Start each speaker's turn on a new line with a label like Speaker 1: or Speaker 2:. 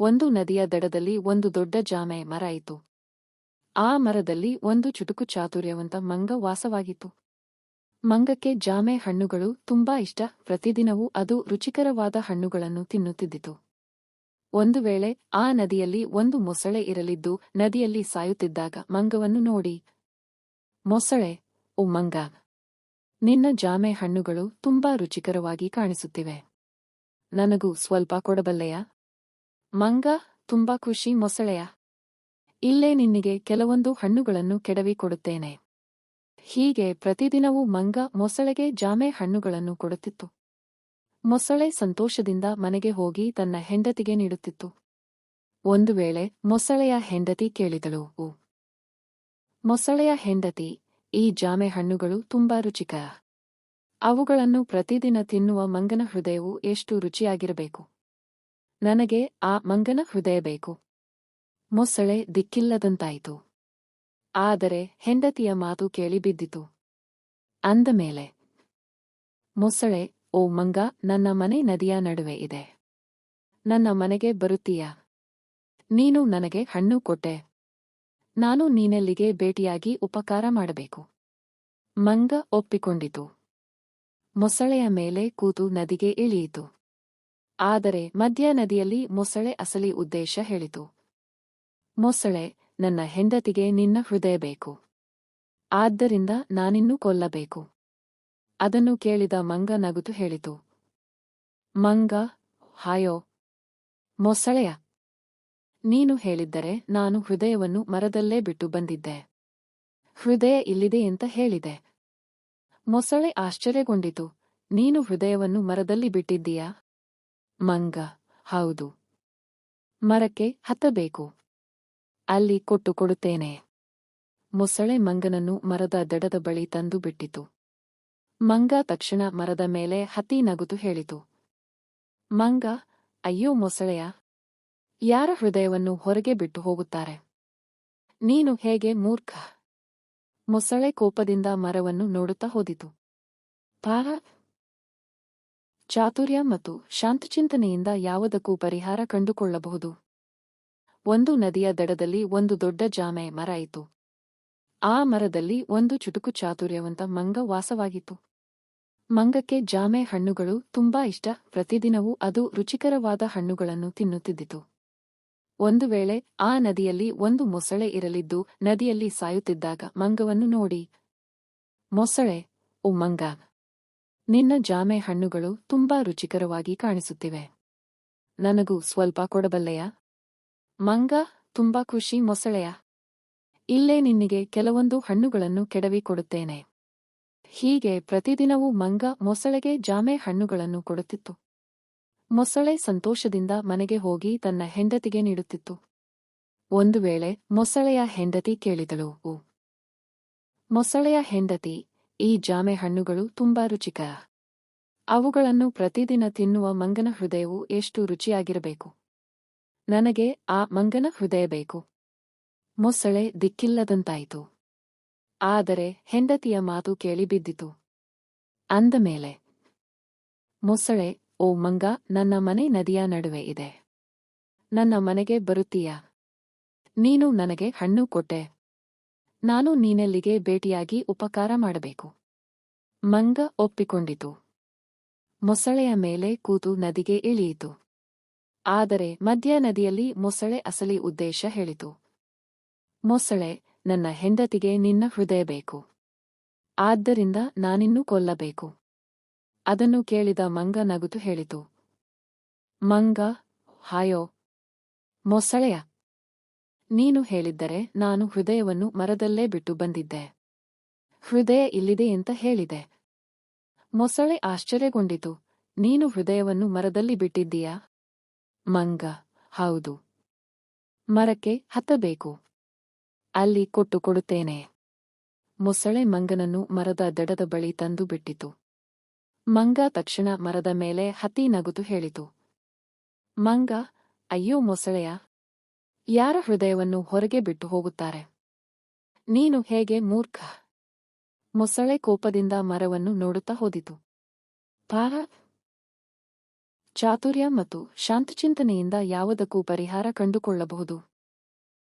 Speaker 1: ಒಂದು ನದಿಯ ದಡದಲ್ಲಿ ಒಂದು ದೊಡ್ಡ ಜಾಮೆ ಮರ ಇತ್ತು. ಆ ಮರದಲ್ಲಿ ಒಂದು ಚುಟುಕು ಚಾತುರ್ಯವಂತ ಮಂಗ ವಾಸವಾಗಿತ್ತು. ಮಂಗಕ್ಕೆ ಜಾಮೆ ಹಣ್ಣುಗಳು ತುಂಬಾ ಇಷ್ಟ. ಪ್ರತಿದಿನವೂ ಅದು ರುಚಿಕರವಾದ ಹಣ್ಣುಗಳನ್ನು ತಿನ್ನುತ್ತಿದ್ದಿತು. ಒಂದು ವೇಳೆ ಆ ನದಿಯಲ್ಲಿ ಒಂದು ಮೊಸಳೆ ಇರಲಿದ್ದು ನದಿಯಲ್ಲಿ ಸಾಯುತ್ತಿದ್ದಾಗ ಮಂಗವನ್ನು ನೋಡಿ, ಮೊಸಳೆ, ಓ ಮಂಗ, ನಿನ್ನ ಜಾಮೆ ಹಣ್ಣುಗಳು ತುಂಬಾ ರುಚಿಕರವಾಗಿ ಕಾಣಿಸುತ್ತಿವೆ. ನನಗೂ ಸ್ವಲ್ಪ ಕೊಡಬಲ್ಲೆಯಾ? ಮಂಗ ತುಂಬಾ ಖುಷಿ. ಮೊಸಳೆಯ, ಇಲ್ಲೇ ನಿನ್ನಿಗೆ ಕೆಲವೊಂದು ಹಣ್ಣುಗಳನ್ನು ಕೆಡವಿ ಕೊಡುತ್ತೇನೆ. ಹೀಗೆ ಪ್ರತಿದಿನವೂ ಮಂಗ ಮೊಸಳೆಗೆ ಜಾಮೆ ಹಣ್ಣುಗಳನ್ನು ಕೊಡುತ್ತಿತ್ತು. ಮೊಸಳೆ ಸಂತೋಷದಿಂದ ಮನೆಗೆ ಹೋಗಿ ತನ್ನ ಹೆಂಡತಿಗೆ ನೀಡುತ್ತಿತ್ತು. ಒಂದು ವೇಳೆ ಮೊಸಳೆಯ ಹೆಂಡತಿ ಕೇಳಿದಳು, ಓ ಮೊಸಳೆಯ ಹೆಂಡತಿ, ಈ ಜಾಮೆ ಹಣ್ಣುಗಳು ತುಂಬಾ ರುಚಿಕರ. ಅವುಗಳನ್ನು ಪ್ರತಿದಿನ ತಿನ್ನುವ ಮಂಗನ ಹೃದಯವು ಎಷ್ಟು ರುಚಿಯಾಗಿರಬೇಕು. ನನಗೆ ಆ ಮಂಗನ ಹೃದಯ ಬೇಕು. ಮೊಸಳೆ ದಿಕ್ಕಿಲ್ಲದಂತಾಯಿತು. ಆದರೆ ಹೆಂಡತಿಯ ಮಾತು ಕೇಳಿ ಬಿದ್ದಿತು. ಅಂದ ಮೇಲೆ ಮೊಸಳೆ, ಓ ಮಂಗ, ನನ್ನ ಮನೆ ನದಿಯ ನಡುವೆ ಇದೆ. ನನ್ನ ಮನೆಗೆ ಬರುತ್ತೀಯಾ? ನೀನು ನನಗೆ ಹಣ್ಣು ಕೊಟ್ಟೆ. ನಾನು ನೀನೆಲ್ಲಿಗೆ ಭೇಟಿಯಾಗಿ ಉಪಕಾರ ಮಾಡಬೇಕು. ಮಂಗ ಒಪ್ಪಿಕೊಂಡಿತು. ಮೊಸಳೆಯ ಮೇಲೆ ಕೂತು ನದಿಗೆ ಇಳಿಯಿತು. ಆದರೆ ಮಧ್ಯ ನದಿಯಲ್ಲಿ ಮೊಸಳೆ ಅಸಲಿ ಉದ್ದೇಶ ಹೇಳಿತು. ಮೊಸಳೆ, ನನ್ನ ಹೆಂಡತಿಗೆ ನಿನ್ನ ಹೃದಯ ಬೇಕು. ಆದ್ದರಿಂದ ನಾನಿನ್ನೂ ಕೊಲ್ಲಬೇಕು. ಅದನ್ನು ಕೇಳಿದ ಮಂಗ ನಗುತ್ತು ಹೇಳಿತು. ಮಂಗ, ಹಾಯೋ ಮೊಸಳೆಯ, ನೀನು ಹೇಳಿದ್ದರೆ ನಾನು ಹೃದಯವನ್ನು ಮರದಲ್ಲೇ ಬಿಟ್ಟು ಬಂದಿದ್ದೆ. ಹೃದಯ ಇಲ್ಲಿದೆ ಅಂತ ಹೇಳಿದೆ. ಮೊಸಳೆ ಆಶ್ಚರ್ಯಗೊಂಡಿತು. ನೀನು ಹೃದಯವನ್ನು ಮರದಲ್ಲಿ ಬಿಟ್ಟಿದ್ದೀಯಾ? ಮಂಗ, ಹೌದು. ಮರಕ್ಕೆ ಹತ್ತಬೇಕು. ಅಲ್ಲಿ ಕೊಟ್ಟು ಕೊಡುತ್ತೇನೆ. ಮೊಸಳೆ ಮಂಗನನ್ನು ಮರದ ದಡದ ಬಳಿ ತಂದು ಬಿಟ್ಟಿತು. ಮಂಗ ತಕ್ಷಣ ಮರದ ಮೇಲೆ ಹತ್ತಿ ನಗುತ್ತು ಹೇಳಿತು. ಮಂಗ, ಅಯ್ಯೋ ಮೊಸಳೆಯ, ಯಾರ ಹೃದಯವನ್ನು ಹೊರಗೆ ಬಿಟ್ಟು ಹೋಗುತ್ತಾರೆ? ನೀನು ಹೇಗೆ ಮೂರ್ಖ? ಮೊಸಳೆ ಕೋಪದಿಂದ ಮರವನ್ನು ನೋಡುತ್ತಾ ಹೋದಿತು. ಪಾರ ಚಾತುರ್ಯ ಮತ್ತು ಶಾಂತಚಿಂತನೆಯಿಂದ ಯಾವುದಕ್ಕೂ ಪರಿಹಾರ ಕಂಡುಕೊಳ್ಳಬಹುದು. ಒಂದು ನದಿಯ ದಡದಲ್ಲಿ ಒಂದು ದೊಡ್ಡ ಜಾಮೆ ಮರ ಇತ್ತು. ಆ ಮರದಲ್ಲಿ ಒಂದು ಚುಟುಕು ಚಾತುರ್ಯವಂತ ಮಂಗ ವಾಸವಾಗಿತ್ತು. ಮಂಗಕ್ಕೆ ಜಾಮೆ ಹಣ್ಣುಗಳು ತುಂಬಾ ಇಷ್ಟ. ಪ್ರತಿದಿನವೂ ಅದು ರುಚಿಕರವಾದ ಹಣ್ಣುಗಳನ್ನು ತಿನ್ನುತ್ತಿದ್ದಿತು. ಒಂದು ವೇಳೆ ಆ ನದಿಯಲ್ಲಿ ಒಂದು ಮೊಸಳೆ ಇರಲಿದ್ದು ನದಿಯಲ್ಲಿ ಸಾಯುತ್ತಿದ್ದಾಗ ಮಂಗವನ್ನು ನೋಡಿ, ಮೊಸಳೆ, ಓ ಮಂಗ, ನಿನ್ನ ಜಾಮೆ ಹಣ್ಣುಗಳು ತುಂಬಾ ರುಚಿಕರವಾಗಿ ಕಾಣಿಸುತ್ತಿವೆ. ನನಗೂ ಸ್ವಲ್ಪ ಕೊಡಬಲ್ಲೆಯಾ? ಮಂಗ ತುಂಬಾ ಖುಷಿ. ಮೊಸಳೆಯ, ಇಲ್ಲೇ ನಿನ್ನಿಗೆ ಕೆಲವೊಂದು ಹಣ್ಣುಗಳನ್ನು ಕೆಡವಿ ಕೊಡುತ್ತೇನೆ. ಹೀಗೆ ಪ್ರತಿದಿನವೂ ಮಂಗ ಮೊಸಳೆಗೆ ಜಾಮೆ ಹಣ್ಣುಗಳನ್ನು ಕೊಡುತ್ತಿತ್ತು. ಮೊಸಳೆ ಸಂತೋಷದಿಂದ ಮನೆಗೆ ಹೋಗಿ ತನ್ನ ಹೆಂಡತಿಗೆ ನೀಡುತ್ತಿತ್ತು. ಒಂದು ವೇಳೆ ಮೊಸಳೆಯ ಹೆಂಡತಿ ಕೇಳಿದಳು, ಓ ಮೊಸಳೆಯ ಹೆಂಡತಿ, ಈ ಜಾಮೆ ಹಣ್ಣುಗಳು ತುಂಬಾ ರುಚಿಕರ. ಅವುಗಳನ್ನು ಪ್ರತಿದಿನ ತಿನ್ನುವ ಮಂಗನ ಹೃದಯವು ಎಷ್ಟು ರುಚಿಯಾಗಿರಬೇಕು. ನನಗೆ ಆ ಮಂಗನ ಹೃದಯ ಬೇಕು. ಮೊಸಳೆ ದಿಕ್ಕಿಲ್ಲದಂತಾಯಿತು. ಆದರೆ ಹೆಂಡತಿಯ ಮಾತು ಕೇಳಿ ಬಿದ್ದಿತು. ಅಂದ ಮೇಲೆ ಮೊಸಳೆ, ಓ ಮಂಗ, ನನ್ನ ಮನೆ ನದಿಯ ನಡುವೆ ಇದೆ. ನನ್ನ ಮನೆಗೆ ಬರುತ್ತೀಯಾ? ನೀನು ನನಗೆ ಹಣ್ಣು ಕೊಟ್ಟೆ. ನಾನು ನೀನೆಲ್ಲಿಗೆ ಭೇಟಿಯಾಗಿ ಉಪಕಾರ ಮಾಡಬೇಕು. ಮಂಗ ಒಪ್ಪಿಕೊಂಡಿತು. ಮೊಸಳೆಯ ಮೇಲೆ ಕೂತು ನದಿಗೆ ಇಳಿಯಿತು. ಆದರೆ ಮಧ್ಯ ನದಿಯಲ್ಲಿ ಮೊಸಳೆ ಅಸಲಿ ಉದ್ದೇಶ ಹೇಳಿತು. ಮೊಸಳೆ, ನನ್ನ ಹೆಂಡತಿಗೆ ನಿನ್ನ ಹೃದಯ ಬೇಕು. ಆದ್ದರಿಂದ ನಾನಿನ್ನೂ ಕೊಲ್ಲಬೇಕು. ಅದನ್ನು ಕೇಳಿದ ಮಂಗ ನಗುತ್ತು ಹೇಳಿತು. ಮಂಗ, ಹಾಯೋ ಮೊಸಳೆಯ, ನೀನು ಹೇಳಿದ್ದರೆ ನಾನು ಹೃದಯವನ್ನು ಮರದಲ್ಲೇ ಬಿಟ್ಟು ಬಂದಿದ್ದೆ. ಹೃದಯ ಇಲ್ಲಿದೆ ಅಂತ ಹೇಳಿದೆ. ಮೊಸಳೆ ಆಶ್ಚರ್ಯಗೊಂಡಿತು. ನೀನು ಹೃದಯವನ್ನು ಮರದಲ್ಲಿ ಬಿಟ್ಟಿದ್ದೀಯಾ? ಮಂಗ, ಹೌದು. ಮರಕ್ಕೆ ಹತ್ತಬೇಕು. ಅಲ್ಲಿ ಕೊಟ್ಟು ಕೊಡುತ್ತೇನೆ. ಮೊಸಳೆ ಮಂಗನನ್ನು ಮರದ ದಡದ ಬಳಿ ತಂದು ಬಿಟ್ಟಿತು. ಮಂಗ ತಕ್ಷಣ ಮರದ ಮೇಲೆ ಹತ್ತಿ ನಗುತ್ತು ಹೇಳಿತು. ಮಂಗ, ಅಯ್ಯೋ ಮೊಸಳೆಯ, ಯಾರ ಹೃದಯವನ್ನು ಹೊರಗೆ ಬಿಟ್ಟು ಹೋಗುತ್ತಾರೆ. ನೀನು ಹೇಗೆ ಮೂರ್ಖ? ಮೊಸಳೆ ಕೋಪದಿಂದ ಮರವನ್ನು ನೋಡುತ್ತಾ ಹೋದಿತು. ಪಾರ ಚಾತುರ್ಯ ಮತ್ತು ಶಾಂತಚಿಂತನೆಯಿಂದ ಯಾವುದಕ್ಕೂ ಪರಿಹಾರ ಕಂಡುಕೊಳ್ಳಬಹುದು.